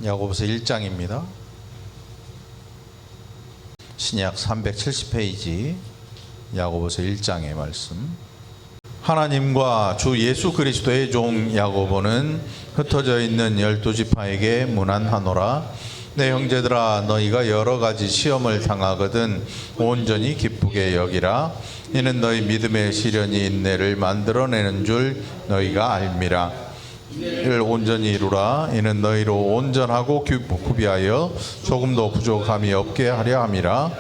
야고보서 1장입니다. 신약 370페이지 야고보서 1장의 말씀. 하나님과 주 예수 그리스도의 종 야고보는 흩어져 있는 12지파에게 문안하노라. 내 형제들아, 너희가 여러 가지 시험을 당하거든 온전히 기쁘게 여기라. 이는 너희 믿음의 시련이 인내를 만들어내는 줄 너희가 알미라. 이를 온전히 이루라. 이는 너희로 온전하고 구비하여 조금도 부족함이 없게 하려 함이라.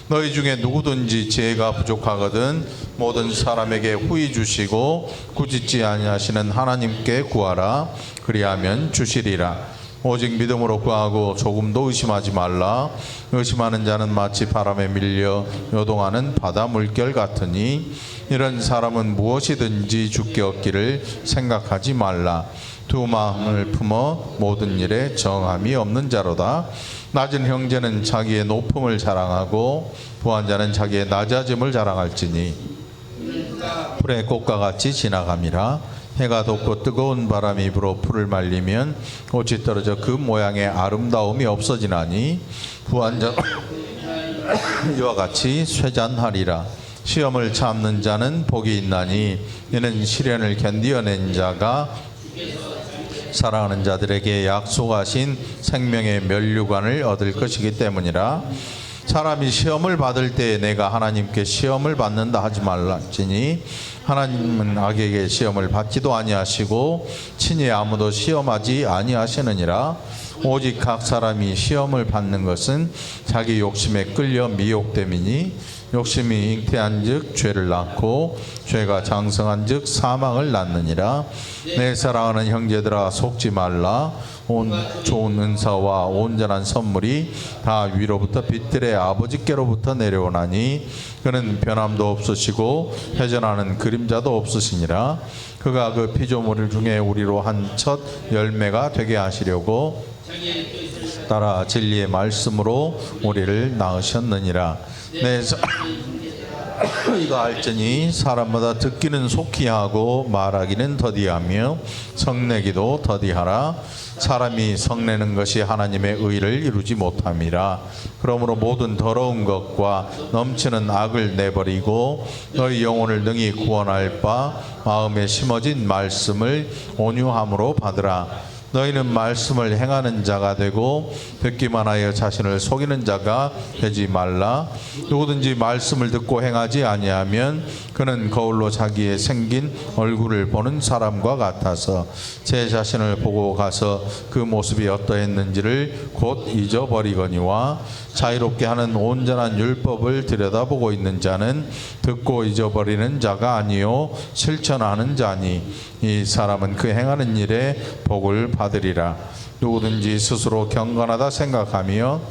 너희 중에 누구든지 지혜가 부족하거든 모든 사람에게 후히 주시고 꾸짖지 아니하시는 하나님께 구하라. 그리하면 주시리라. 오직 믿음으로 구하고 조금도 의심하지 말라. 의심하는 자는 마치 바람에 밀려 요동하는 바다 물결 같으니 이런 사람은 무엇이든지 주께 얻기를 생각하지 말라. 두 마음을 품어 모든 일에 정함이 없는 자로다. 낮은 형제는 자기의 높음을 자랑하고 부한 자는 자기의 낮아짐을 자랑할지니 풀의 꽃과 같이 지나감이라. 해가 돋고 뜨거운 바람이 불어 풀을 말리면 꽃이 떨어져 그 모양의 아름다움이 없어지나니 부한 자 이와 같이 쇠잔하리라. 시험을 참는 자는 복이 있나니 이는 시련을 견디어낸 자가 사랑하는 자들에게 약속하신 생명의 면류관을 얻을 것이기 때문이라. 사람이 시험을 받을 때 내가 하나님께 시험을 받는다 하지 말지니 하나님은 악에게 시험을 받지도 아니하시고 친히 아무도 시험하지 아니하시느니라. 오직 각 사람이 시험을 받는 것은 자기 욕심에 끌려 미혹됨이니 욕심이 잉태한즉 죄를 낳고 죄가 장성한즉 사망을 낳느니라. 내 사랑하는 형제들아, 속지 말라. 좋은 은사와 온전한 선물이 다 위로부터 빛들의 아버지께로부터 내려오나니 그는 변함도 없으시고 회전하는 그림자도 없으시니라. 그가 그 피조물 중에 우리로 한 첫 열매가 되게 하시려고 따라 진리의 말씀으로 우리를 낳으셨느니라. 이거 알지니 사람마다 듣기는 속히 하고 말하기는 더디하며 성내기도 더디하라. 사람이 성내는 것이 하나님의 의를 이루지 못함이라. 그러므로 모든 더러운 것과 넘치는 악을 내버리고 너희 영혼을 능히 구원할 바 마음에 심어진 말씀을 온유함으로 받으라. 너희는 말씀을 행하는 자가 되고 듣기만 하여 자신을 속이는 자가 되지 말라. 누구든지 말씀을 듣고 행하지 아니하면 그는 거울로 자기의 생긴 얼굴을 보는 사람과 같아서 제 자신을 보고 가서 그 모습이 어떠했는지를 곧 잊어버리거니와 자유롭게 하는 온전한 율법을 들여다보고 있는 자는 듣고 잊어버리는 자가 아니요 실천하는 자니 이 사람은 그 행하는 일에 복을 받으리라. 누구든지 스스로 경건하다 생각하며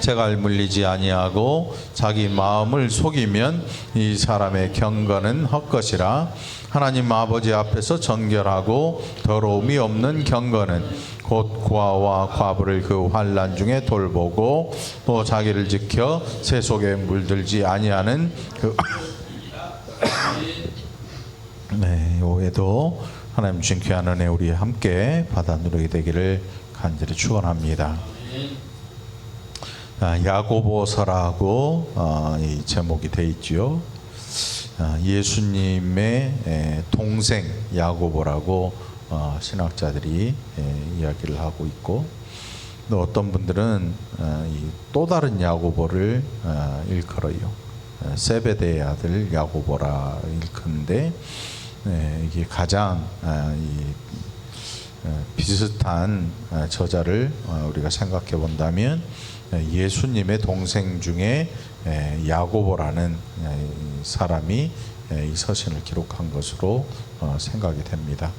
재갈 물리지 아니하고 자기 마음을 속이면 이 사람의 경건은 헛것이라. 하나님 아버지 앞에서 정결하고 더러움이 없는 경건은 곧 고아와 과부를 그 환난 중에 돌보고 또 자기를 지켜 새 속에 물들지 아니하는 그 네, 오해도 하나님 주신 귀한 은혜 우리 함께 받아 누리게 되기를 간절히 축원합니다. 야고보서라고 이 제목이 되어 있지요. 예수님의 동생 야고보라고 신학자들이 이야기를 하고 있고, 또 어떤 분들은 또 다른 야고보를 일컬어요. 세베대의 아들 야고보라 일컫는데, 이게 가장 비슷한 저자를 우리가 생각해 본다면 예수님의 동생 중에 야고보라는 사람이 이 서신을 기록한 것으로 생각이 됩니다.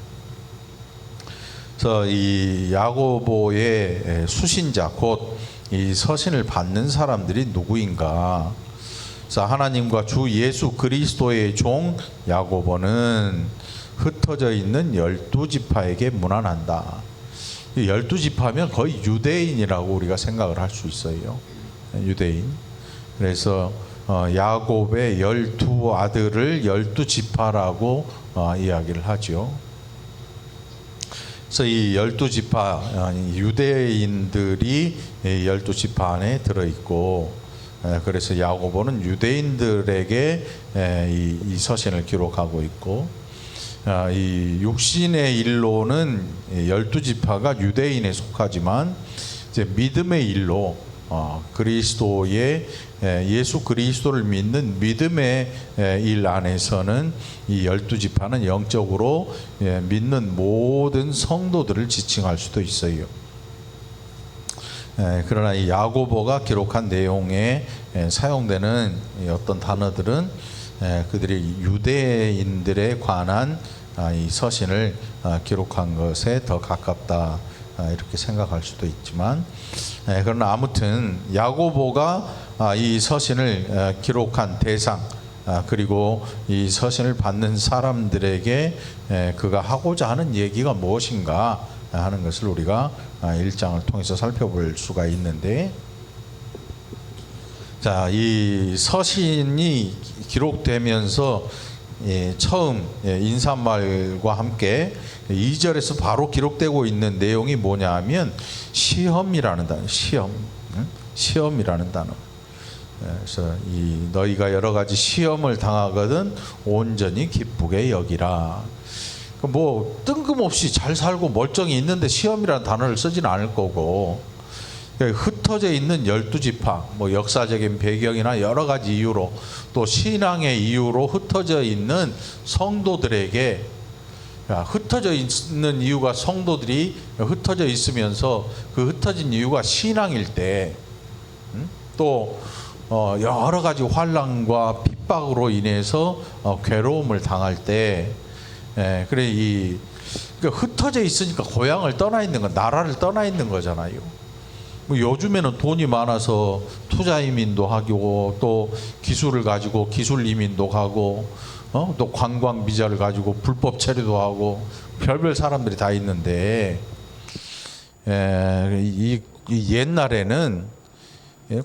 그래서 이 야고보의 수신자 곧 이 서신을 받는 사람들이 누구인가? 그래서 하나님과 주 예수 그리스도의 종 야고보는 흩어져 있는 12지파에게 문안한다. 12지파면 거의 유대인이라고 우리가 생각을 할 수 있어요. 유대인. 그래서 야곱의 12아들을 12지파라고 이야기를 하죠. 그래서 이 12지파 유대인들이 12지파 안에 들어있고, 그래서 야고보는 유대인들에게 이 서신을 기록하고 있고, 이 육신의 일로는 12지파가 유대인에 속하지만 이제 믿음의 일로 그리스도의 예수 그리스도를 믿는 믿음의 일 안에서는 이 12지파는 영적으로 믿는 모든 성도들을 지칭할 수도 있어요. 그러나 이 야고보가 기록한 내용에 사용되는 어떤 단어들은 그들이 유대인들에 관한 이 서신을 기록한 것에 더 가깝다, 이렇게 생각할 수도 있지만, 그러나 아무튼 야고보가 이 서신을 기록한 대상, 그리고 이 서신을 받는 사람들에게 그가 하고자 하는 얘기가 무엇인가 하는 것을 우리가 1장을 통해서 살펴볼 수가 있는데, 자, 이 서신이 기록되면서 처음 인사말과 함께 2절에서 바로 기록되고 있는 내용이 뭐냐 하면 시험이라는 단어, 시험이라는 단어. 그래서 이 너희가 여러 가지 시험을 당하거든 온전히 기쁘게 여기라. 뭐 뜬금없이 잘 살고 멀쩡히 있는데 시험이라는 단어를 쓰지는 않을 거고, 흩어져 있는 12지파, 뭐 역사적인 배경이나 여러 가지 이유로 또 신앙의 이유로 흩어져 있는 성도들에게, 흩어져 있는 이유가 성도들이 흩어져 있으면서 그 흩어진 이유가 신앙일 때, 또 여러 가지 환난과 핍박으로 인해서 괴로움을 당할 때, 그래 그러니까 흩어져 있으니까 고향을 떠나 있는 건, 나라를 떠나 있는 거잖아요. 뭐 요즘에는 돈이 많아서 투자 이민도 하고, 또 기술을 가지고 기술 이민도 가고, 또 관광 비자를 가지고 불법 체류도 하고, 별별 사람들이 다 있는데, 이 옛날에는,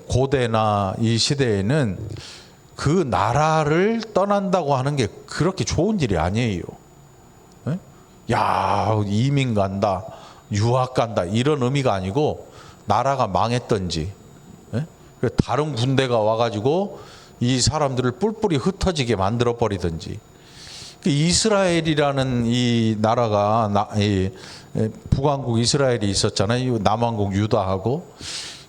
고대나 이 시대에는 그 나라를 떠난다고 하는 게 그렇게 좋은 일이 아니에요. 야, 이민 간다, 유학 간다, 이런 의미가 아니고, 나라가 망했던지, 다른 군대가 와가지고 이 사람들을 뿔뿔이 흩어지게 만들어 버리든지. 이스라엘이라는 이 나라가 북왕국 이스라엘이 있었잖아요. 남왕국 유다하고.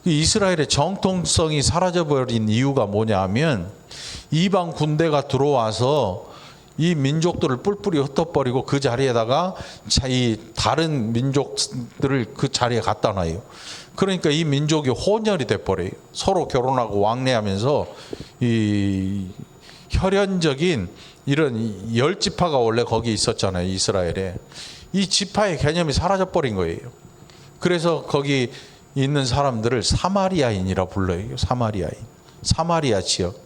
이스라엘의 정통성이 사라져버린 이유가 뭐냐 하면, 이방 군대가 들어와서 이 민족들을 뿔뿔이 흩어버리고 그 자리에다가 이 다른 민족들을 그 자리에 갖다 놔요. 그러니까 이 민족이 혼혈이 돼버려요. 서로 결혼하고 왕래하면서 이 혈연적인 이런 10지파가 원래 거기 있었잖아요, 이스라엘에. 이 지파의 개념이 사라져버린 거예요. 그래서 거기 있는 사람들을 사마리아인이라 불러요. 사마리아인, 사마리아 지역.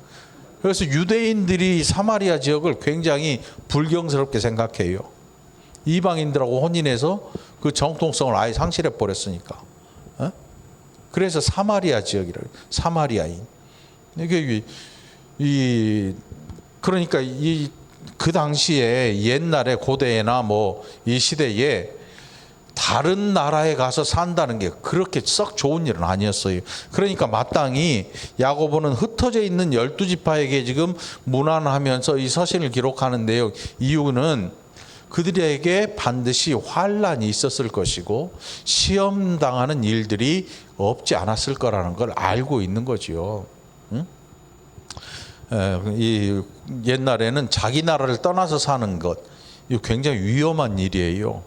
그래서 유대인들이 사마리아 지역을 굉장히 불경스럽게 생각해요. 이방인들하고 혼인해서 그 정통성을 아예 상실해 버렸으니까. 그래서 사마리아 지역이라고, 사마리아인. 이게 그러니까 그 당시에 옛날에 고대나 뭐 이 시대에 다른 나라에 가서 산다는 게 그렇게 썩 좋은 일은 아니었어요. 그러니까 마땅히 야고보는 흩어져 있는 12지파에게 지금 문안하면서 이 서신을 기록하는 내용, 이유는 그들에게 반드시 환난이 있었을 것이고 시험당하는 일들이 없지 않았을 거라는 걸 알고 있는 거지요. 이 옛날에는 자기 나라를 떠나서 사는 것, 이거 굉장히 위험한 일이에요.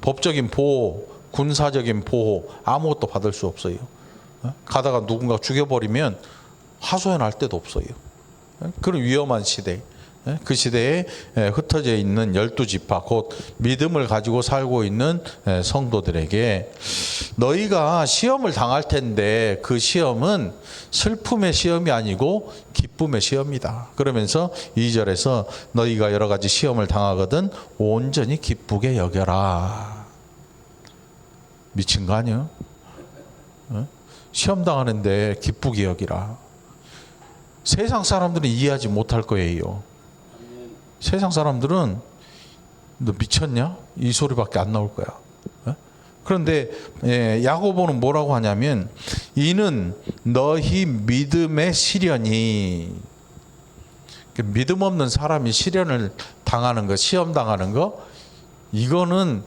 법적인 보호, 군사적인 보호 아무것도 받을 수 없어요. 가다가 누군가 죽여버리면 하소연할 데도 없어요. 그런 위험한 시대, 그 시대에 흩어져 있는 12지파, 곧 믿음을 가지고 살고 있는 성도들에게 너희가 시험을 당할 텐데 그 시험은 슬픔의 시험이 아니고 기쁨의 시험이다. 그러면서 2절에서 너희가 여러 가지 시험을 당하거든 온전히 기쁘게 여겨라. 미친 거 아니야? 시험 당하는데 기쁘게 여기라. 세상 사람들은 이해하지 못할 거예요. 세상 사람들은 너 미쳤냐? 이 소리밖에 안 나올 거야. 그런데 야고보는 뭐라고 하냐면 이는 너희 믿음의 시련이, 믿음 없는 사람이 시련을 당하는 거, 시험 당하는 거, 이거는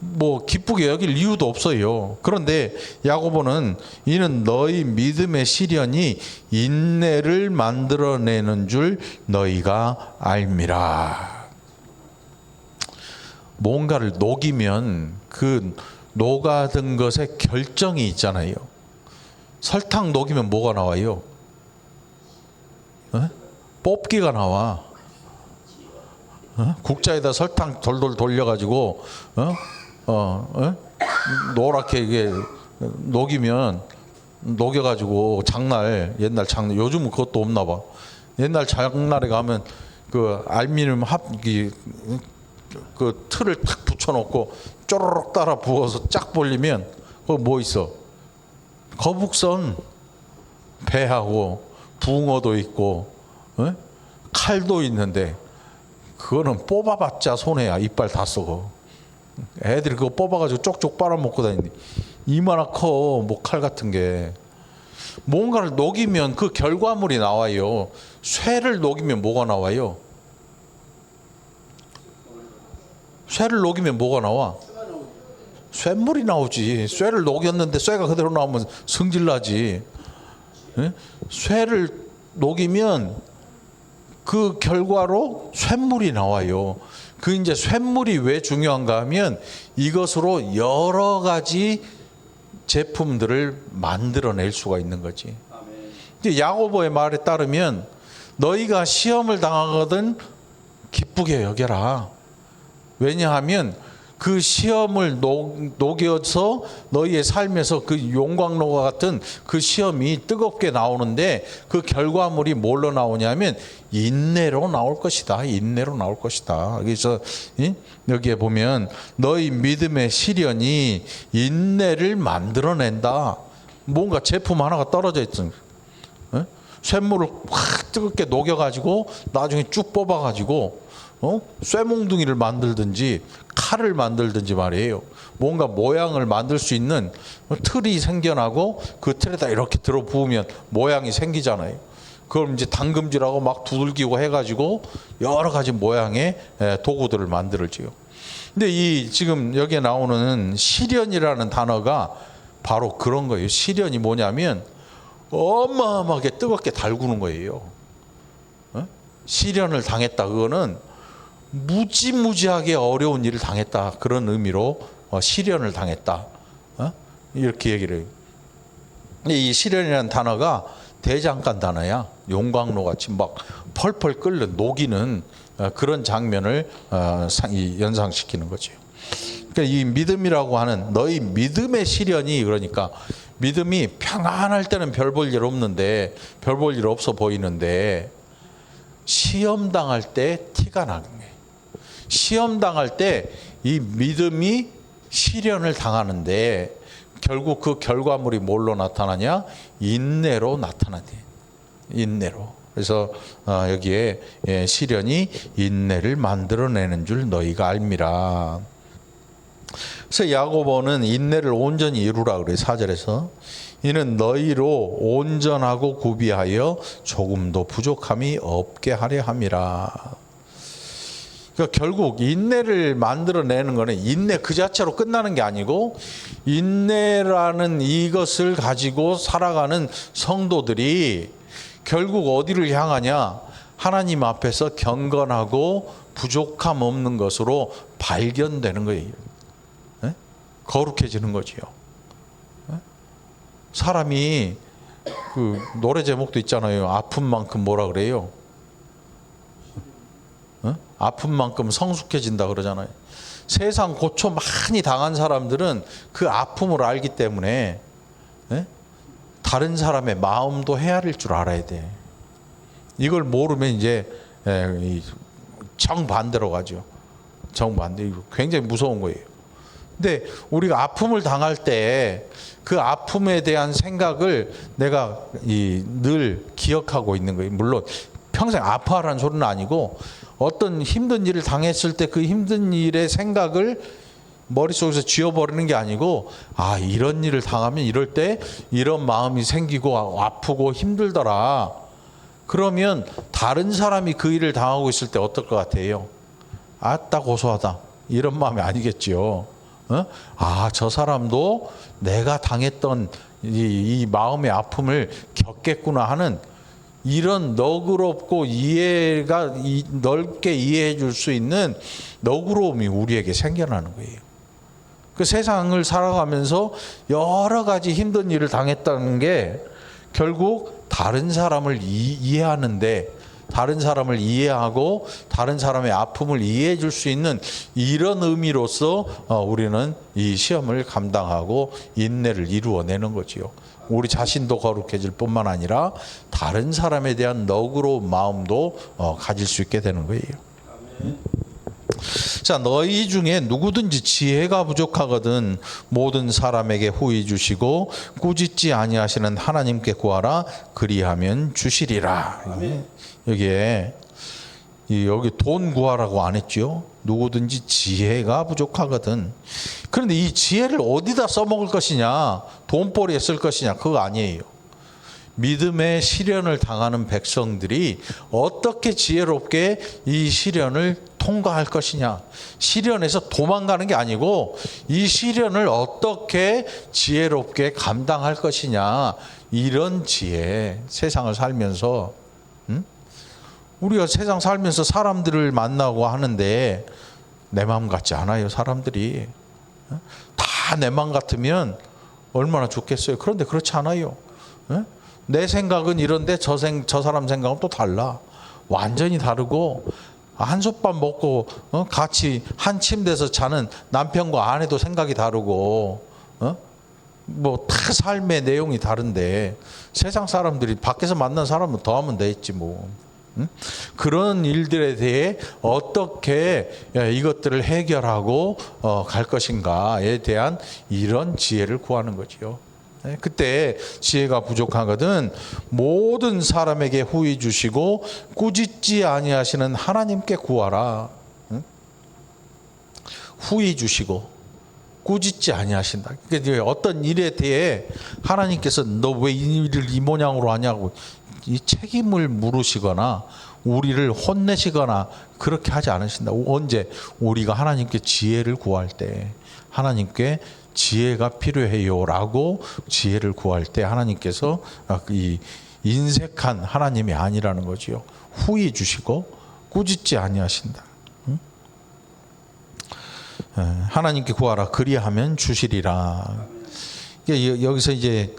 뭐 기쁘게 여길 이유도 없어요. 그런데 야고보는 이는 너희 믿음의 시련이 인내를 만들어내는 줄 너희가 알미라. 뭔가를 녹이면 그 녹아든 것에 결정이 있잖아요. 설탕 녹이면 뭐가 나와요? 뽑기가 나와. 국자에다 설탕 돌돌 돌려가지고 노랗게 이게 녹이면, 녹여가지고 장날, 옛날 장날, 요즘은 그것도 없나 봐. 옛날 장날에 가면 그 알미늄 그 틀을 탁 붙여놓고 쪼르륵 따라 부어서 쫙 벌리면 그거 뭐 있어? 거북선, 배하고 붕어도 있고 칼도 있는데 그거는 뽑아봤자 손해야. 이빨 다 썩어. 애들이 그거 뽑아가지고 쪽쪽 빨아먹고 다니는데 이마나 커, 뭐 칼 같은 게. 뭔가를 녹이면 그 결과물이 나와요. 쇠를 녹이면 뭐가 나와요? 쇠를 녹이면 뭐가 나와? 쇠물이 나오지. 쇠를 녹였는데 쇠가 그대로 나오면 승질나지. 쇠를 녹이면 그 결과로 쇳물이 나와요. 그 이제 쇳물이 왜 중요한가 하면 이것으로 여러 가지 제품들을 만들어낼 수가 있는 거지. 이제 야고보의 말에 따르면 너희가 시험을 당하거든 기쁘게 여겨라. 왜냐하면 그 시험을 녹여서 너희의 삶에서 그 용광로와 같은 그 시험이 뜨겁게 나오는데 그 결과물이 뭘로 나오냐면 인내로 나올 것이다. 인내로 나올 것이다. 그래서 여기에 보면 너희 믿음의 시련이 인내를 만들어낸다. 뭔가 제품 하나가 떨어져 있던 쇳물을 확 뜨겁게 녹여가지고 나중에 쭉 뽑아가지고 쇠몽둥이를 만들든지 칼을 만들든지 말이에요. 뭔가 모양을 만들 수 있는 틀이 생겨나고 그 틀에다 이렇게 들어 부으면 모양이 생기잖아요. 그걸 이제 당금질하고 막 두들기고 해가지고 여러 가지 모양의 도구들을 만들지요. 근데 이 지금 여기에 나오는 시련이라는 단어가 바로 그런 거예요. 시련이 뭐냐면 어마어마하게 뜨겁게 달구는 거예요. 시련을 당했다. 그거는 무지무지하게 어려운 일을 당했다. 그런 의미로 시련을 당했다. 이렇게 얘기를 해요. 이 시련이라는 단어가 대장간 단어야. 용광로 같이 막 펄펄 끓는 녹이는 그런 장면을 연상시키는 거죠. 그러니까 이 믿음이라고 하는 너희 믿음의 시련이, 그러니까 믿음이 평안할 때는 별 볼 일 없는데, 별 볼 일 없어 보이는데 시험 당할 때 티가 나는 거예요. 시험 당할 때 이 믿음이 시련을 당하는데 결국 그 결과물이 뭘로 나타나냐? 인내로 나타나네. 인내로. 그래서 여기에 시련이 인내를 만들어내는 줄 너희가 알미라. 그래서 야고보는 인내를 온전히 이루라 그래요. 4절에서 이는 너희로 온전하고 구비하여 조금도 부족함이 없게 하려 함이라. 그러니까 결국 인내를 만들어내는 거는 인내 그 자체로 끝나는 게 아니고, 인내라는 이것을 가지고 살아가는 성도들이 결국 어디를 향하냐? 하나님 앞에서 경건하고 부족함 없는 것으로 발견되는 거예요. 거룩해지는 거지요. 사람이 그 노래 제목도 있잖아요. 아픈 만큼 뭐라 그래요? 아픈 만큼 성숙해진다 그러잖아요. 세상 고초 많이 당한 사람들은 그 아픔을 알기 때문에 다른 사람의 마음도 헤아릴 줄 알아야 돼. 이걸 모르면 이제 정반대로 가죠. 정반대. 굉장히 무서운 거예요. 근데 우리가 아픔을 당할 때 그 아픔에 대한 생각을 내가 늘 기억하고 있는 거예요. 물론 평생 아파하라는 소리는 아니고 어떤 힘든 일을 당했을 때 그 힘든 일의 생각을 머릿속에서 지워버리는 게 아니고, 아, 이런 일을 당하면 이럴 때 이런 마음이 생기고 아프고 힘들더라. 그러면 다른 사람이 그 일을 당하고 있을 때 어떨 것 같아요? 아따 고소하다, 이런 마음이 아니겠지요. 아, 저 사람도 내가 당했던 이 마음의 아픔을 겪겠구나 하는 이런 너그럽고 이해가 넓게 이해해 줄 수 있는 너그러움이 우리에게 생겨나는 거예요. 그 세상을 살아가면서 여러 가지 힘든 일을 당했다는 게 결국 다른 사람을 이해하는데, 다른 사람을 이해하고 다른 사람의 아픔을 이해해 줄 수 있는 이런 의미로서 우리는 이 시험을 감당하고 인내를 이루어내는 거지요. 우리 자신도 거룩해질 뿐만 아니라 다른 사람에 대한 너그러운 마음도 가질 수 있게 되는 거예요. 자, 너희 중에 누구든지 지혜가 부족하거든 모든 사람에게 후히 주시고 꾸짖지 아니하시는 하나님께 구하라, 그리하면 주시리라. 여기에 여기 돈 구하라고 안 했죠. 누구든지 지혜가 부족하거든. 그런데 이 지혜를 어디다 써먹을 것이냐, 돈벌이에 쓸 것이냐, 그거 아니에요. 믿음의 시련을 당하는 백성들이 어떻게 지혜롭게 이 시련을 통과할 것이냐, 시련에서 도망가는 게 아니고 이 시련을 어떻게 지혜롭게 감당할 것이냐, 이런 지혜. 세상을 살면서 우리가 세상 살면서 사람들을 만나고 하는데 내 마음 같지 않아요. 사람들이 다 내 마음 같으면 얼마나 좋겠어요. 그런데 그렇지 않아요. 내 생각은 이런데 저 사람 생각은 또 달라. 완전히 다르고, 한솥밥 먹고 같이 한 침대에서 자는 남편과 아내도 생각이 다르고, 뭐 다 삶의 내용이 다른데 세상 사람들이 밖에서 만난 사람은 더 하면 되겠지 뭐. 그런 일들에 대해 어떻게 이것들을 해결하고 갈 것인가에 대한 이런 지혜를 구하는 거지요. 그때 지혜가 부족하거든 모든 사람에게 후히 주시고 꾸짖지 아니하시는 하나님께 구하라. 후히 주시고 꾸짖지 아니하신다. 그러니까 어떤 일에 대해 하나님께서 너 왜 이 일을 이 모양으로 하냐고 이 책임을 물으시거나 우리를 혼내시거나 그렇게 하지 않으신다. 언제? 우리가 하나님께 지혜를 구할 때, 하나님께 지혜가 필요해요라고 지혜를 구할 때 하나님께서 이 인색한 하나님이 아니라는 거지요. 후히 주시고 꾸짖지 아니하신다. 하나님께 구하라, 그리하면 주시리라. 여기서 이제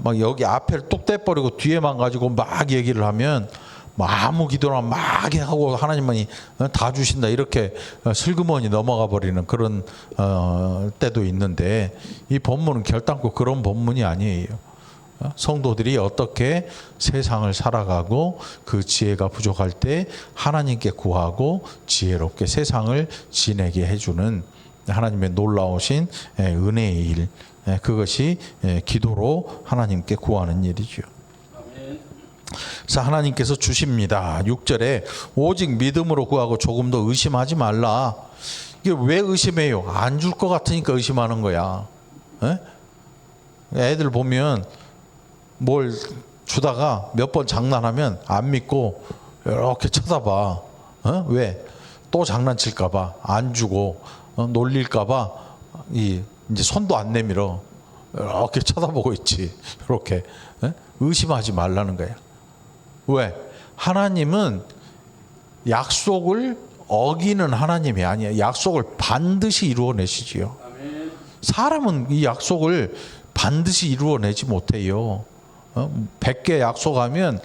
막 여기 앞에를 뚝 떼버리고 뒤에만 가지고 막 얘기를 하면 아무 기도나 막 하고 하나님만이 다 주신다 이렇게 슬그머니 넘어가 버리는 그런 때도 있는데, 이 본문은 결단코 그런 본문이 아니에요. 성도들이 어떻게 세상을 살아가고 그 지혜가 부족할 때 하나님께 구하고 지혜롭게 세상을 지내게 해주는 하나님의 놀라우신 은혜의 일, 그것이 기도로 하나님께 구하는 일이죠. 그래서 하나님께서 주십니다. 6절에 오직 믿음으로 구하고 조금 더 의심하지 말라. 이게 왜 의심해요? 안 줄 것 같으니까 의심하는 거야. 애들 보면 뭘 주다가 몇 번 장난하면 안 믿고 이렇게 쳐다봐. 왜? 또 장난칠까 봐. 안 주고 놀릴까 봐 이제 손도 안 내밀어. 이렇게 쳐다보고 있지. 이렇게. 의심하지 말라는 거야. 왜? 하나님은 약속을 어기는 하나님이 아니에요. 약속을 반드시 이루어내시지요. 사람은 이 약속을 반드시 이루어내지 못해요. 100개 약속하면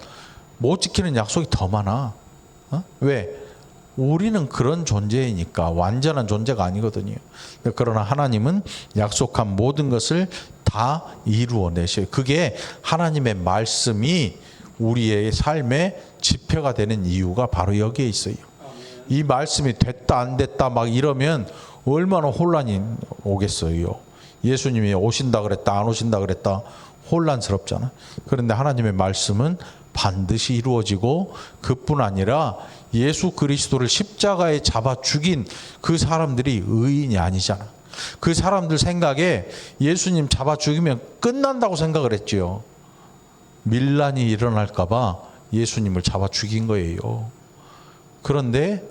못 지키는 약속이 더 많아. 왜? 우리는 그런 존재이니까, 완전한 존재가 아니거든요. 그러나 하나님은 약속한 모든 것을 다 이루어내셔요. 그게 하나님의 말씀이 우리의 삶의 지표가 되는 이유가 바로 여기에 있어요. 이 말씀이 됐다 안 됐다 막 이러면 얼마나 혼란이 오겠어요. 예수님이 오신다 그랬다 안 오신다 그랬다 혼란스럽잖아. 그런데 하나님의 말씀은 반드시 이루어지고, 그뿐 아니라 예수 그리스도를 십자가에 잡아 죽인 그 사람들이 의인이 아니잖아. 그 사람들 생각에 예수님 잡아 죽이면 끝난다고 생각을 했지요. 밀란이 일어날까 봐 예수님을 잡아 죽인 거예요. 그런데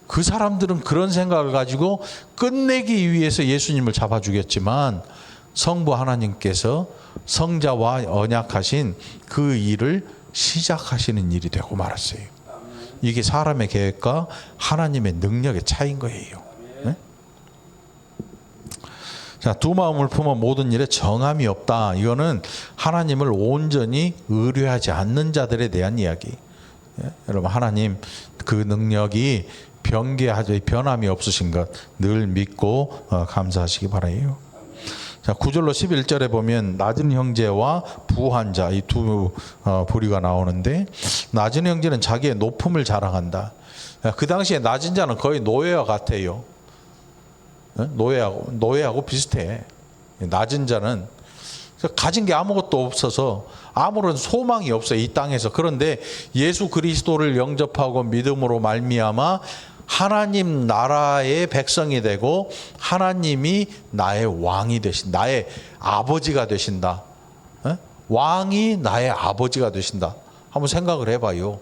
그 사람들은 그런 생각을 가지고 끝내기 위해서 예수님을 잡아 죽였지만 성부 하나님께서 성자와 언약하신 그 일을 시작하시는 일이 되고 말았어요. 이게 사람의 계획과 하나님의 능력의 차이인 거예요. 네? 자, 두 마음을 품은 모든 일에 정함이 없다. 이거는 하나님을 온전히 의뢰하지 않는 자들에 대한 이야기. 예? 여러분, 하나님 그 능력이 변개하지 변함이 없으신 것 늘 믿고 감사하시기 바라요. 자, 9절로 11절에 보면 낮은 형제와 부한 자 이 두 부류가 나오는데, 낮은 형제는 자기의 높음을 자랑한다. 그 당시에 낮은 자는 거의 노예와 같아요. 노예하고 비슷해. 낮은 자는 가진 게 아무것도 없어서 아무런 소망이 없어요, 이 땅에서. 그런데 예수 그리스도를 영접하고 믿음으로 말미암아 하나님 나라의 백성이 되고 하나님이 나의 왕이 되신, 나의 아버지가 되신다. 왕이 나의 아버지가 되신다. 한번 생각을 해봐요.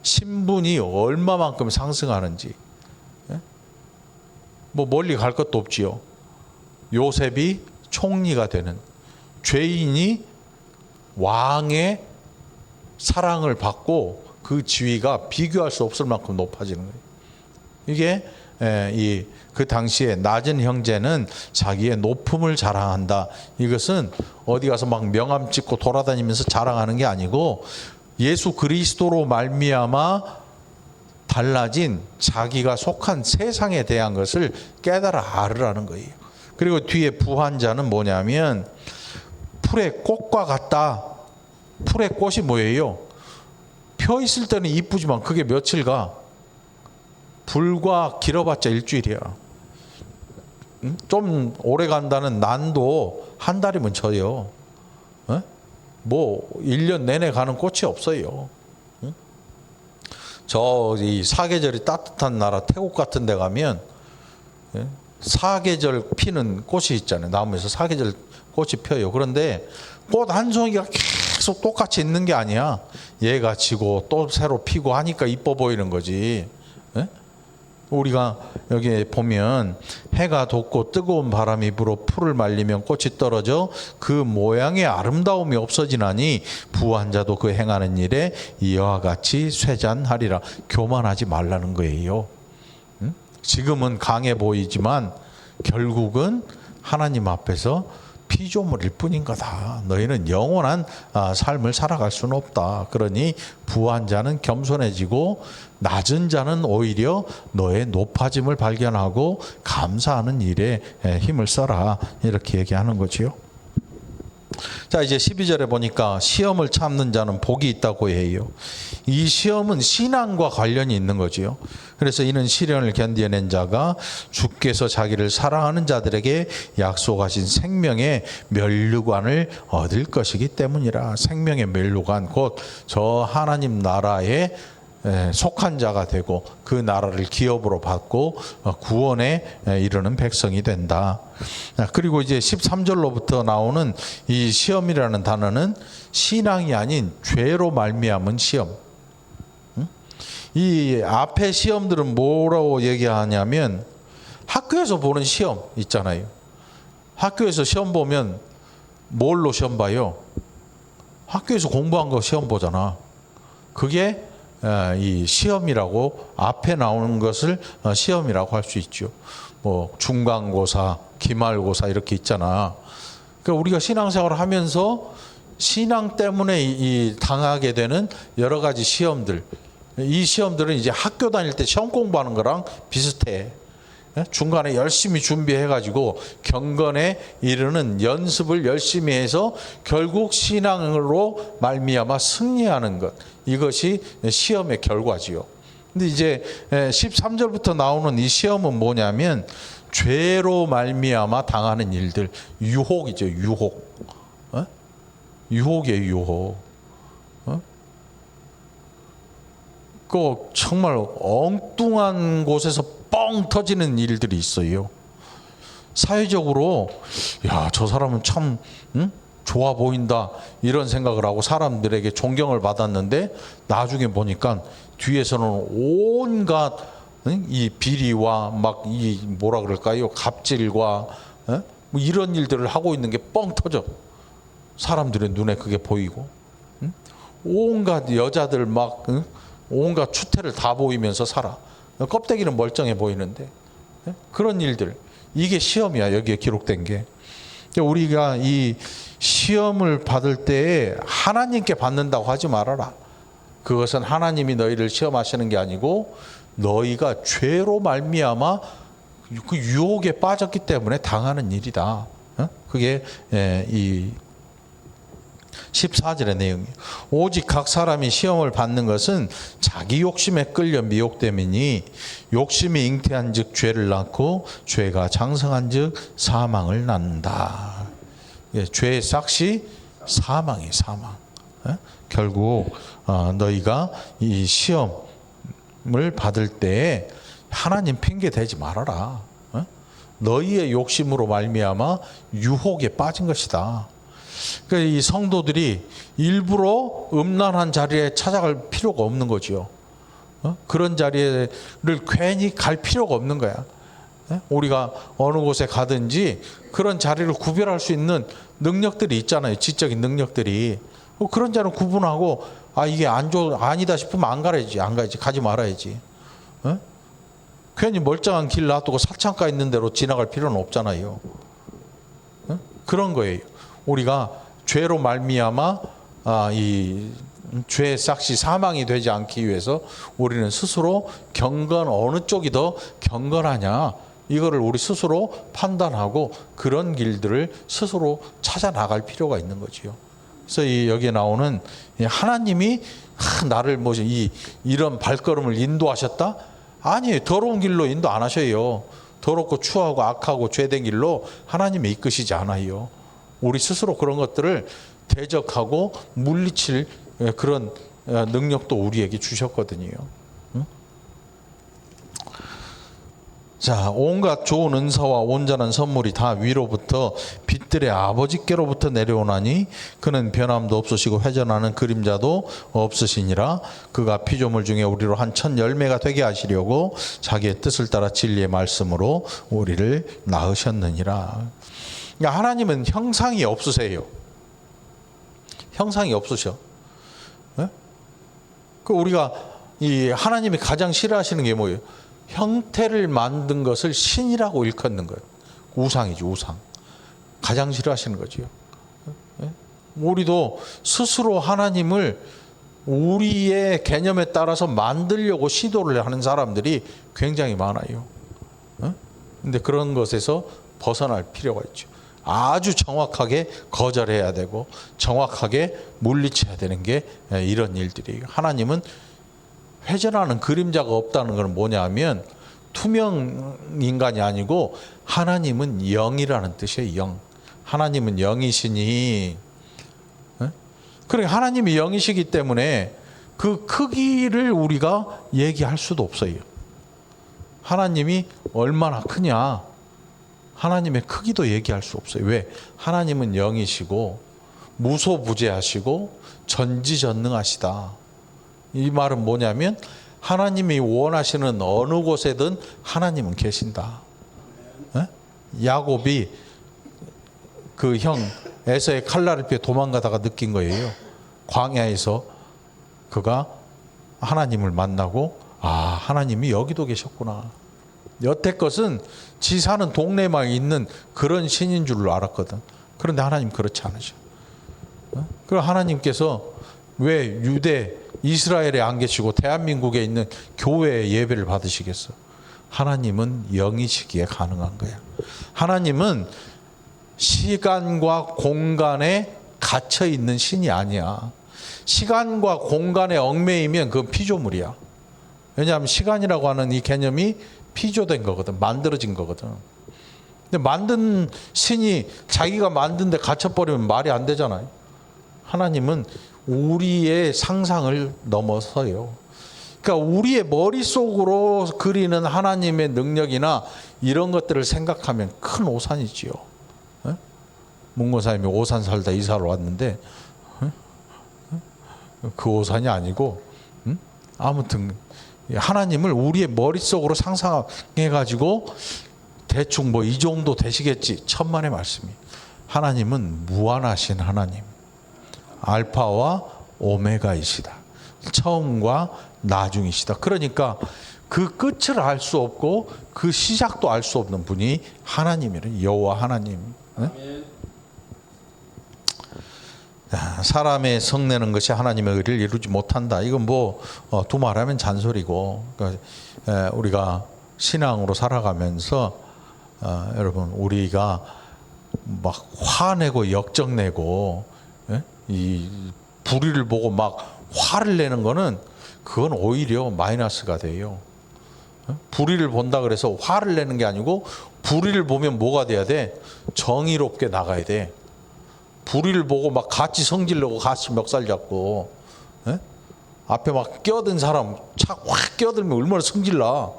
신분이 얼마만큼 상승하는지. 뭐 멀리 갈 것도 없지요. 요셉이 총리가 되는, 죄인이 왕의 사랑을 받고 그 지위가 비교할 수 없을 만큼 높아지는 거예요. 이게 그 당시에 낮은 형제는 자기의 높음을 자랑한다. 이것은 어디 가서 막 명함 찍고 돌아다니면서 자랑하는 게 아니고 예수 그리스도로 말미암아 달라진 자기가 속한 세상에 대한 것을 깨달아 알으라는 거예요. 그리고 뒤에 부한 자는 뭐냐면 풀의 꽃과 같다. 풀의 꽃이 뭐예요? 펴 있을 때는 이쁘지만 그게 며칠 가. 불과 길어봤자 일주일이야. 좀 오래 간다는 난도 한 달이면 져요. 뭐 1년 내내 가는 꽃이 없어요. 저 이 사계절이 따뜻한 나라 태국 같은 데 가면 사계절 피는 꽃이 있잖아요. 나무에서 사계절 꽃이 펴요. 그런데 꽃 한 송이가 계속 똑같이 있는 게 아니야. 얘가 지고 또 새로 피고 하니까 이뻐 보이는 거지. 우리가 여기 보면 해가 돋고 뜨거운 바람이 불어 풀을 말리면 꽃이 떨어져 그 모양의 아름다움이 없어지나니 부한 자도 그 행하는 일에 이와 같이 쇠잔하리라. 교만하지 말라는 거예요. 지금은 강해 보이지만 결국은 하나님 앞에서 피조물일 뿐인 거다. 너희는 영원한 삶을 살아갈 수는 없다. 그러니 부한 자는 겸손해지고 낮은 자는 오히려 너의 높아짐을 발견하고 감사하는 일에 힘을 써라. 이렇게 얘기하는 거지요. 자, 이제 12절에 보니까 시험을 참는 자는 복이 있다고 해요. 이 시험은 신앙과 관련이 있는 거지요. 그래서 이는 시련을 견뎌낸 자가 주께서 자기를 사랑하는 자들에게 약속하신 생명의 면류관을 얻을 것이기 때문이라. 생명의 면류관, 곧 저 하나님 나라에 속한 자가 되고 그 나라를 기업으로 받고 구원에 이르는 백성이 된다. 그리고 이제 13절로부터 나오는 이 시험이라는 단어는 신앙이 아닌 죄로 말미암은 시험. 이 앞에 시험들은 뭐라고 얘기하냐면 학교에서 보는 시험 있잖아요. 학교에서 시험 보면 뭘로 시험 봐요? 학교에서 공부한 거 시험 보잖아. 그게 이 시험이라고, 앞에 나오는 것을 시험이라고 할 수 있죠. 뭐 중간고사, 기말고사 이렇게 있잖아. 그러니까 우리가 신앙생활을 하면서 신앙 때문에 이 당하게 되는 여러 가지 시험들, 이 시험들은 이제 학교 다닐 때 시험 공부하는 거랑 비슷해. 중간에 열심히 준비해가지고 경건에 이르는 연습을 열심히 해서 결국 신앙으로 말미암아 승리하는 것, 이것이 시험의 결과지요. 근데 이제 13절부터 나오는 이 시험은 뭐냐면 죄로 말미암아 당하는 일들, 유혹이죠. 유혹. 유혹이에요. 유혹. 그 정말 엉뚱한 곳에서 뻥 터지는 일들이 있어요. 사회적으로 야, 저 사람은 참 좋아 보인다 이런 생각을 하고 사람들에게 존경을 받았는데 나중에 보니까 뒤에서는 온갖 이 비리와 막 이 뭐라 그럴까요? 갑질과 뭐 이런 일들을 하고 있는 게 뻥 터져. 사람들의 눈에 그게 보이고 온갖 여자들 막 온갖 추태를 다 보이면서 살아. 껍데기는 멀쩡해 보이는데 그런 일들, 이게 시험이야. 여기에 기록된 게. 우리가 이 시험을 받을 때에 하나님께 받는다고 하지 말아라. 그것은 하나님이 너희를 시험하시는 게 아니고 너희가 죄로 말미암아 그 유혹에 빠졌기 때문에 당하는 일이다. 그게 이 14절의 내용이에요. 오직 각 사람이 시험을 받는 것은 자기 욕심에 끌려 미혹됨이니 욕심이 잉태한 즉 죄를 낳고 죄가 장성한 즉 사망을 낳는다. 죄의 싹이 사망이에요. 사망. 결국 너희가 이 시험을 받을 때 하나님 핑계 대지 말아라. 너희의 욕심으로 말미암아 유혹에 빠진 것이다. 그러니까 이 성도들이 일부러 음란한 자리에 찾아갈 필요가 없는 거지요. 그런 자리를 괜히 갈 필요가 없는 거야. 우리가 어느 곳에 가든지 그런 자리를 구별할 수 있는 능력들이 있잖아요. 지적인 능력들이. 그런 자리를 구분하고 이게 아니다 싶으면 안 가야지. 가지 말아야지. 괜히 멀쩡한 길 놔두고 사창가 있는 대로 지나갈 필요는 없잖아요. 그런 거예요. 우리가 죄로 말미암아 이 죄의 싹이 사망이 되지 않기 위해서 우리는 스스로 어느 쪽이 더 경건하냐 이거를 우리 스스로 판단하고 그런 길들을 스스로 찾아 나갈 필요가 있는 거지요. 그래서 여기에 나오는 하나님이 나를 이런 발걸음을 인도하셨다? 아니에요. 더러운 길로 인도 안 하셔요. 더럽고 추하고 악하고 죄된 길로 하나님이 이끄시지 않아요. 우리 스스로 그런 것들을 대적하고 물리칠 그런 능력도 우리에게 주셨거든요. 자, 온갖 좋은 은사와 온전한 선물이 다 위로부터 빛들의 아버지께로부터 내려오나니 그는 변함도 없으시고 회전하는 그림자도 없으시니라. 그가 피조물 중에 우리로 한 첫 열매가 되게 하시려고 자기의 뜻을 따라 진리의 말씀으로 우리를 낳으셨느니라. 그러니까 하나님은 형상이 없으세요. 형상이 없으셔. 그 우리가 이 하나님이 가장 싫어하시는 게 뭐예요? 형태를 만든 것을 신이라고 일컫는 거예요. 우상이죠, 우상. 가장 싫어하시는 거죠. 우리도 스스로 하나님을 우리의 개념에 따라서 만들려고 시도를 하는 사람들이 굉장히 많아요. 근데 그런 것에서 벗어날 필요가 있죠. 아주 정확하게 거절해야 되고 정확하게 물리쳐야 되는 게 이런 일들이에요. 하나님은 회전하는 그림자가 없다는 건 뭐냐면 투명 인간이 아니고 하나님은 영이라는 뜻이에요. 영. 하나님은 영이시니 그러니까 하나님이 영이시기 때문에 그 크기를 우리가 얘기할 수도 없어요. 하나님이 얼마나 크냐 하나님의 크기도 얘기할 수 없어요. 왜? 하나님은 영이시고 무소부재하시고 전지전능하시다. 이 말은 뭐냐면 하나님이 원하시는 어느 곳에든 하나님은 계신다. 야곱이 그 형 에서의 칼날을 피해 도망가다가 느낀 거예요. 광야에서 그가 하나님을 만나고 하나님이 여기도 계셨구나. 여태껏은 지 사는 동네만 있는 그런 신인 줄로 알았거든. 그런데 하나님 그렇지 않으셔. 그럼 하나님께서 왜 유대 이스라엘에 안 계시고 대한민국에 있는 교회에 예배를 받으시겠어? 하나님은 영이시기에 가능한 거야. 하나님은 시간과 공간에 갇혀 있는 신이 아니야. 시간과 공간에 얽매이면 그건 피조물이야. 왜냐하면 시간이라고 하는 이 개념이 피조된 거거든. 만들어진 거거든. 근데 만든 신이 자기가 만든 데 갇혀버리면 말이 안 되잖아요. 하나님은 우리의 상상을 넘어서요. 그러니까 우리의 머릿속으로 그리는 하나님의 능력이나 이런 것들을 생각하면 큰 오산이지요. 문고사님이 오산 살다 이사를 왔는데 그 오산이 아니고 아무튼 하나님을 우리의 머릿속으로 상상해가지고 대충 뭐 이 정도 되시겠지. 천만의 말씀이. 하나님은 무한하신 하나님, 알파와 오메가이시다. 처음과 나중이시다. 그러니까 그 끝을 알 수 없고 그 시작도 알 수 없는 분이 하나님이래. 여호와 하나님. 사람의 성내는 것이 하나님의 의를 이루지 못한다. 이건 뭐 두말하면 잔소리고. 그러니까 우리가 신앙으로 살아가면서 여러분 우리가 막 화내고 역정내고 이 불의를 보고 막 화를 내는 거는 그건 오히려 마이너스가 돼요. 불의를 본다 그래서 화를 내는 게 아니고 불의를 보면 뭐가 돼야 돼? 정의롭게 나가야 돼. 불의를 보고 막 같이 성질내고 같이 멱살 잡고 앞에 막 끼어든 사람 착 확 끼어들면 얼마나 성질나.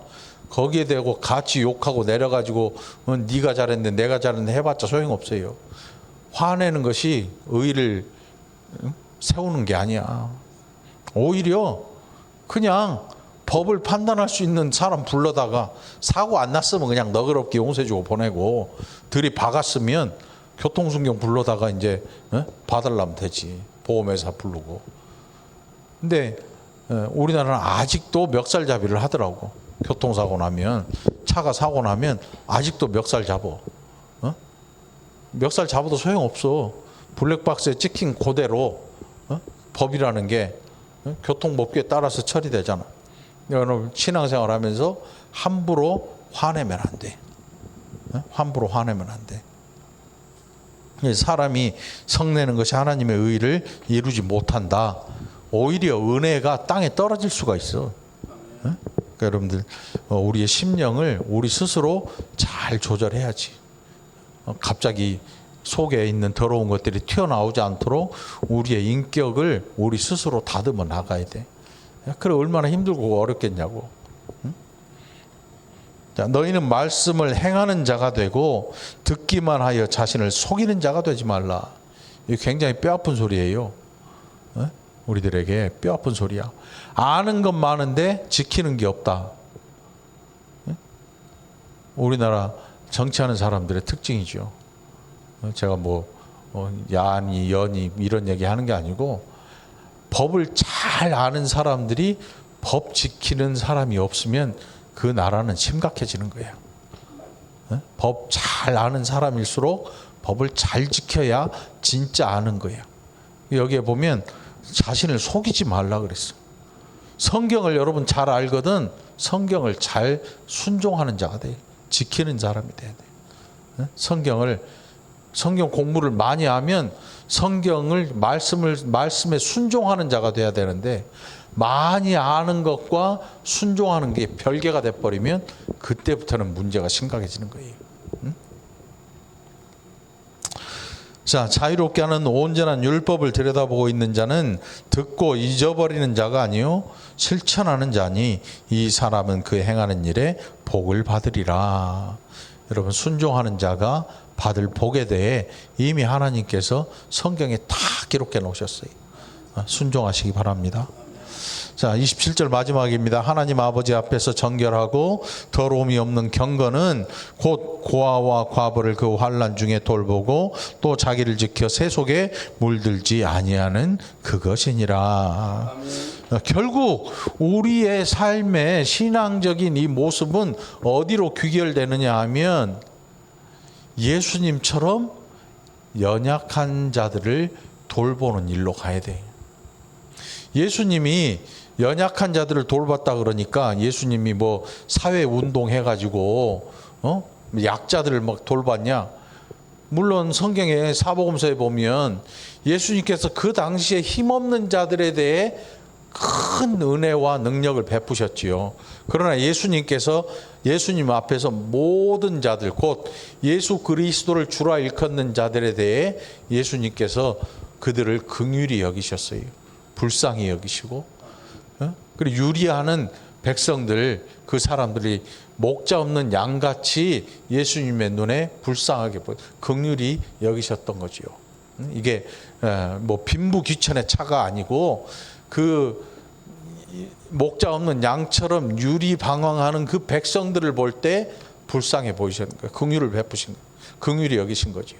거기에 대고 같이 욕하고 내려가지고 네가 잘했는데 내가 잘했는데 해봤자 소용없어요. 화내는 것이 의를 세우는 게 아니야. 오히려 그냥 법을 판단할 수 있는 사람 불러다가 사고 안 났으면 그냥 너그럽게 용서해주고 보내고 들이박았으면 교통순경 불러다가 이제 봐달라면 되지. 보험회사 부르고. 근데 우리나라는 아직도 멱살잡이를 하더라고. 교통사고 나면 차가 사고 나면 아직도 멱살 잡어. 멱살 잡아도 소용없어. 블랙박스에 찍힌 그대로 법이라는 게 교통법규에 따라서 처리되잖아. 여러분 신앙생활 하면서 함부로 화내면 안 돼. 함부로 화내면 안 돼. 사람이 성내는 것이 하나님의 의를 이루지 못한다. 오히려 은혜가 땅에 떨어질 수가 있어. 그러니까 여러분들 우리의 심령을 우리 스스로 잘 조절해야지. 갑자기 속에 있는 더러운 것들이 튀어나오지 않도록 우리의 인격을 우리 스스로 다듬어 나가야 돼. 그래 얼마나 힘들고 어렵겠냐고. 자, 너희는 말씀을 행하는 자가 되고 듣기만 하여 자신을 속이는 자가 되지 말라. 이게 굉장히 뼈아픈 소리예요. 우리들에게 뼈아픈 소리야. 아는 건 많은데 지키는 게 없다. 우리나라 정치하는 사람들의 특징이죠. 제가 야니 연이 이런 얘기 하는 게 아니고 법을 잘 아는 사람들이 법 지키는 사람이 없으면 그 나라는 심각해지는 거예요. 법 잘 아는 사람일수록 법을 잘 지켜야 진짜 아는 거예요. 여기에 보면 자신을 속이지 말라 그랬어. 성경을 여러분 잘 알거든 성경을 잘 순종하는 자가 돼. 지키는 사람이 돼야 돼. 성경 공부를 많이 하면 성경을 말씀에 순종하는 자가 돼야 되는데 많이 아는 것과 순종하는 게 별개가 돼버리면 그때부터는 문제가 심각해지는 거예요. 자, 자유롭게 하는 온전한 율법을 들여다보고 있는 자는 듣고 잊어버리는 자가 아니요 실천하는 자니 이 사람은 그 행하는 일에 복을 받으리라. 여러분 순종하는 자가 받을 복에 대해 이미 하나님께서 성경에 다 기록해 놓으셨어요. 순종하시기 바랍니다. 자, 27절 마지막입니다. 하나님 아버지 앞에서 정결하고 더러움이 없는 경건은 곧 고아와 과부를 그 환난 중에 돌보고 또 자기를 지켜 새 속에 물들지 아니하는 그것이니라. 결국 우리의 삶의 신앙적인 이 모습은 어디로 귀결되느냐 하면 예수님처럼 연약한 자들을 돌보는 일로 가야 돼. 예수님이 연약한 자들을 돌봤다 그러니까 예수님이 사회 운동 해가지고 약자들을 막 돌봤냐? 물론 성경의 사복음서에 보면 예수님께서 그 당시에 힘없는 자들에 대해 큰 은혜와 능력을 베푸셨지요. 그러나 예수님 앞에서 모든 자들 곧 예수 그리스도를 주라 일컫는 자들에 대해 예수님께서 그들을 긍휼히 여기셨어요. 불쌍히 여기시고 그리고 유리하는 백성들, 그 사람들이 목자 없는 양같이 예수님의 눈에 불쌍하게 긍휼히 여기셨던 거지요. 이게 뭐 빈부귀천의 차가 아니고 그 목자 없는 양처럼 유리방황하는 그 백성들을 볼 때 불쌍해 보이셨는 거예요. 긍휼을 베푸신 거예요. 긍휼히 여기신 거지요.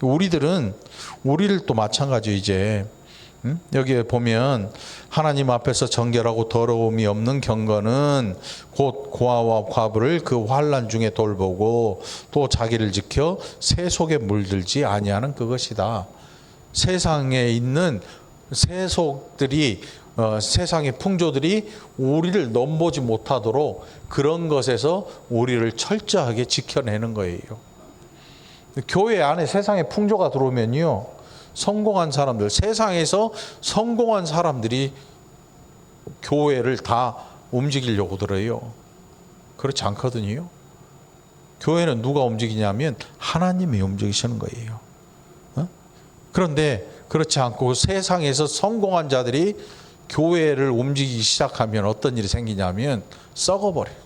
우리를 또 마찬가지. 이제 여기에 보면 하나님 앞에서 정결하고 더러움이 없는 경건은 곧 고아와 과부를 그 환난 중에 돌보고 또 자기를 지켜 세속에 물들지 아니하는 그것이다. 세상에 있는 세속들이 세상의 풍조들이 우리를 넘보지 못하도록 그런 것에서 우리를 철저하게 지켜내는 거예요. 교회 안에 세상의 풍조가 들어오면요, 성공한 사람들, 세상에서 성공한 사람들이 교회를 다 움직이려고 들어요. 그렇지 않거든요. 교회는 누가 움직이냐면 하나님이 움직이시는 거예요. 그런데 그렇지 않고 세상에서 성공한 자들이 교회를 움직이기 시작하면 어떤 일이 생기냐면 썩어버려요.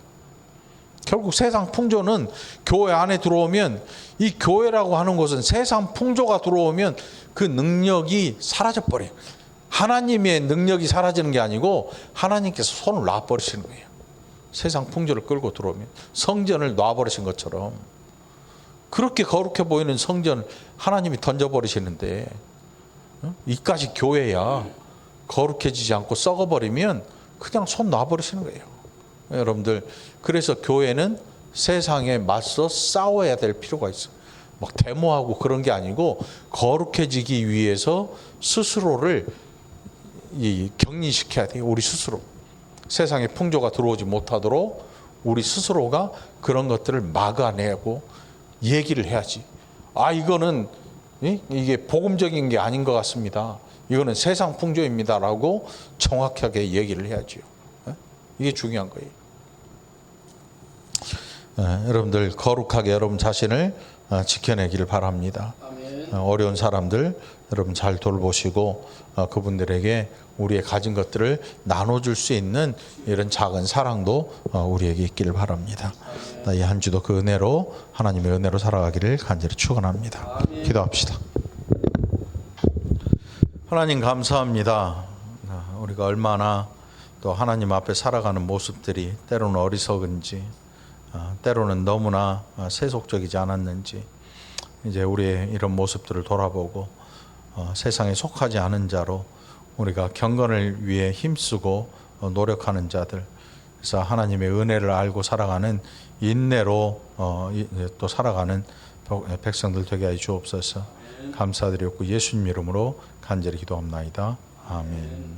결국 세상 풍조는 교회 안에 들어오면, 이 교회라고 하는 것은 세상 풍조가 들어오면 그 능력이 사라져버려요. 하나님의 능력이 사라지는 게 아니고 하나님께서 손을 놔버리시는 거예요. 세상 풍조를 끌고 들어오면 성전을 놔버리신 것처럼, 그렇게 거룩해 보이는 성전을 하나님이 던져버리시는데, 이까지 교회야 거룩해지지 않고 썩어버리면 그냥 손 놔버리시는 거예요. 여러분들, 그래서 교회는 세상에 맞서 싸워야 될 필요가 있어요. 막 데모하고 그런 게 아니고 거룩해지기 위해서 스스로를 격리시켜야 돼요. 우리 스스로 세상에 풍조가 들어오지 못하도록 우리 스스로가 그런 것들을 막아내고 얘기를 해야지. 이거는 이게 복음적인 게 아닌 것 같습니다. 이거는 세상 풍조입니다라고 정확하게 얘기를 해야죠. 이게 중요한 거예요. 여러분들 거룩하게 여러분 자신을 지켜내기를 바랍니다. 아멘. 어려운 사람들 여러분 잘 돌보시고 그분들에게 우리의 가진 것들을 나눠줄 수 있는 이런 작은 사랑도 우리에게 있기를 바랍니다. 이 한 주도 그 은혜로, 하나님의 은혜로 살아가기를 간절히 축원합니다. 아멘. 기도합시다. 하나님 감사합니다. 우리가 얼마나 또 하나님 앞에 살아가는 모습들이 때로는 어리석은지, 때로는 너무나 세속적이지 않았는지, 이제 우리의 이런 모습들을 돌아보고 세상에 속하지 않은 자로 우리가 경건을 위해 힘쓰고 노력하는 자들, 그래서 하나님의 은혜를 알고 살아가는 인내로 또 살아가는 백성들 되게 하여 주옵소서. 감사드렸고 예수님 이름으로 간절히 기도합나이다. 아멘.